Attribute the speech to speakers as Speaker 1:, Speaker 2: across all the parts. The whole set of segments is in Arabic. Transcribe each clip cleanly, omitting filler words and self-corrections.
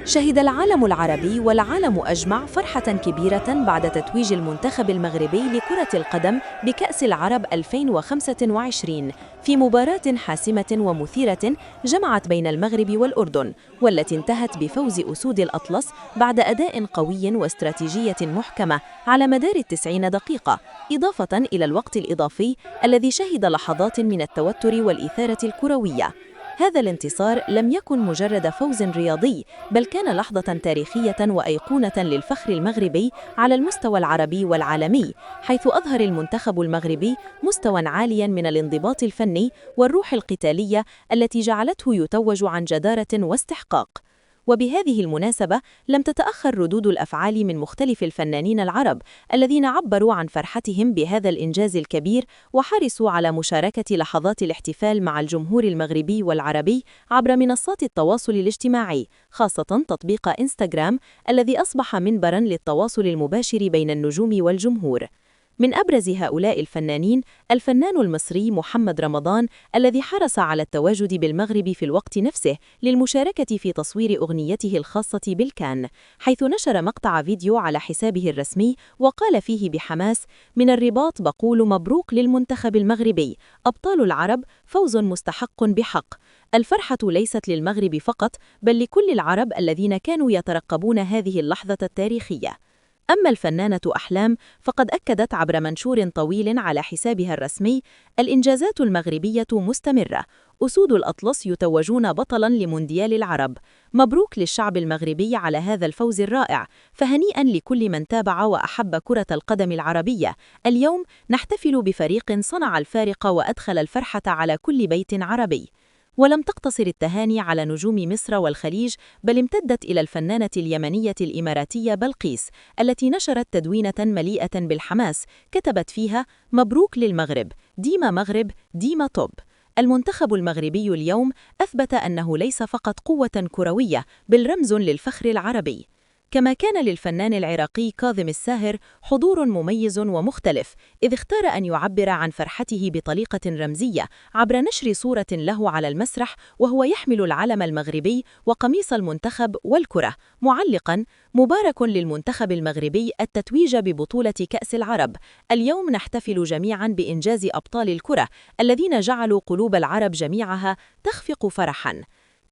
Speaker 1: شهد العالم العربي والعالم أجمع فرحة كبيرة بعد تتويج المنتخب المغربي لكرة القدم بكأس العرب 2025 في مباراة حاسمة ومثيرة جمعت بين المغرب والأردن، والتي انتهت بفوز أسود الأطلس بعد أداء قوي واستراتيجية محكمة على مدار 90 دقيقة، إضافة إلى الوقت الإضافي الذي شهد لحظات من التوتر والإثارة الكروية. هذا الانتصار لم يكن مجرد فوز رياضي، بل كان لحظة تاريخية وأيقونة للفخر المغربي على المستوى العربي والعالمي، حيث أظهر المنتخب المغربي مستوى عاليا من الانضباط الفني والروح القتالية التي جعلته يتوج عن جدارة واستحقاق. وبهذه المناسبة لم تتأخر ردود الأفعال من مختلف الفنانين العرب الذين عبروا عن فرحتهم بهذا الإنجاز الكبير، وحرصوا على مشاركة لحظات الاحتفال مع الجمهور المغربي والعربي عبر منصات التواصل الاجتماعي، خاصة تطبيق إنستغرام الذي أصبح منبراً للتواصل المباشر بين النجوم والجمهور. من أبرز هؤلاء الفنانين الفنان المصري محمد رمضان، الذي حرص على التواجد بالمغرب في الوقت نفسه للمشاركة في تصوير أغنيته الخاصة بالكان، حيث نشر مقطع فيديو على حسابه الرسمي وقال فيه بحماس: "من الرباط بقول مبروك للمنتخب المغربي، أبطال العرب، فوز مستحق بحق. الفرحة ليست للمغرب فقط، بل لكل العرب الذين كانوا يترقبون هذه اللحظة التاريخية." أما الفنانة أحلام فقد أكدت عبر منشور طويل على حسابها الرسمي: "الإنجازات المغربية مستمرة، أسود الأطلس يتوجون بطلاً لمونديال العرب. مبروك للشعب المغربي على هذا الفوز الرائع، فهنيئاً لكل من تابع وأحب كرة القدم العربية. اليوم نحتفل بفريق صنع الفارق وأدخل الفرحة على كل بيت عربي." ولم تقتصر التهاني على نجوم مصر والخليج، بل امتدت إلى الفنانة اليمنية الإماراتية بلقيس، التي نشرت تدوينة مليئة بالحماس كتبت فيها: "مبروك للمغرب، ديما مغرب، ديما توب." المنتخب المغربي اليوم أثبت أنه ليس فقط قوة كروية، بل رمز للفخر العربي. كما كان للفنان العراقي كاظم الساهر حضور مميز ومختلف، إذ اختار أن يعبر عن فرحته بطريقة رمزية عبر نشر صورة له على المسرح وهو يحمل العلم المغربي وقميص المنتخب والكرة، معلقاً: "مبارك للمنتخب المغربي التتويج ببطولة كأس العرب. اليوم نحتفل جميعاً بإنجاز أبطال الكرة الذين جعلوا قلوب العرب جميعها تخفق فرحاً."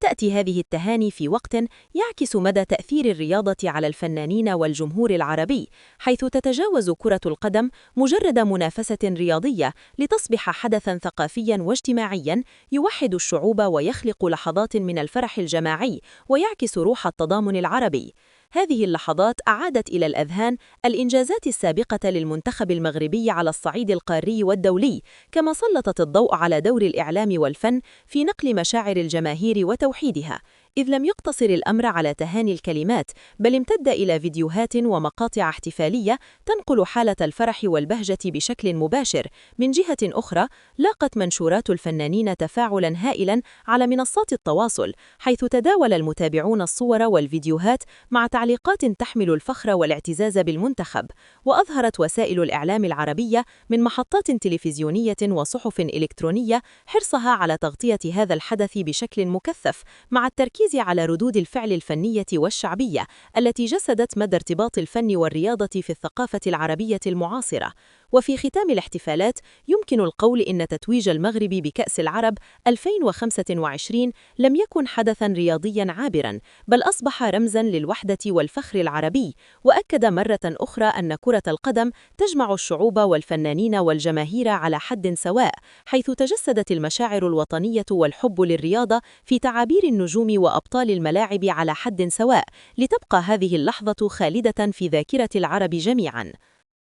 Speaker 1: تأتي هذه التهاني في وقت يعكس مدى تأثير الرياضة على الفنانين والجمهور العربي، حيث تتجاوز كرة القدم مجرد منافسة رياضية لتصبح حدثاً ثقافياً واجتماعياً يوحد الشعوب ويخلق لحظات من الفرح الجماعي ويعكس روح التضامن العربي. هذه اللحظات أعادت إلى الأذهان الإنجازات السابقة للمنتخب المغربي على الصعيد القاري والدولي، كما سلطت الضوء على دور الإعلام والفن في نقل مشاعر الجماهير وتوحيدها، إذ لم يقتصر الأمر على تهاني الكلمات، بل امتد إلى فيديوهات ومقاطع احتفالية تنقل حالة الفرح والبهجة بشكل مباشر. من جهة أخرى، لاقت منشورات الفنانين تفاعلاً هائلاً على منصات التواصل، حيث تداول المتابعون الصور والفيديوهات مع تعليقات تحمل الفخر والاعتزاز بالمنتخب. وأظهرت وسائل الإعلام العربية من محطات تلفزيونية وصحف إلكترونية حرصها على تغطية هذا الحدث بشكل مكثف، مع التركيز على ردود الفعل الفنية والشعبية التي جسدت مدى ارتباط الفن والرياضة في الثقافة العربية المعاصرة. وفي ختام الاحتفالات يمكن القول إن تتويج المغرب بكأس العرب 2025 لم يكن حدثاً رياضياً عابراً، بل أصبح رمزاً للوحدة والفخر العربي، وأكد مرة أخرى أن كرة القدم تجمع الشعوب والفنانين والجماهير على حد سواء، حيث تجسدت المشاعر الوطنية والحب للرياضة في تعابير النجوم وأبطال الملاعب على حد سواء، لتبقى هذه اللحظة خالدة في ذاكرة العرب جميعاً.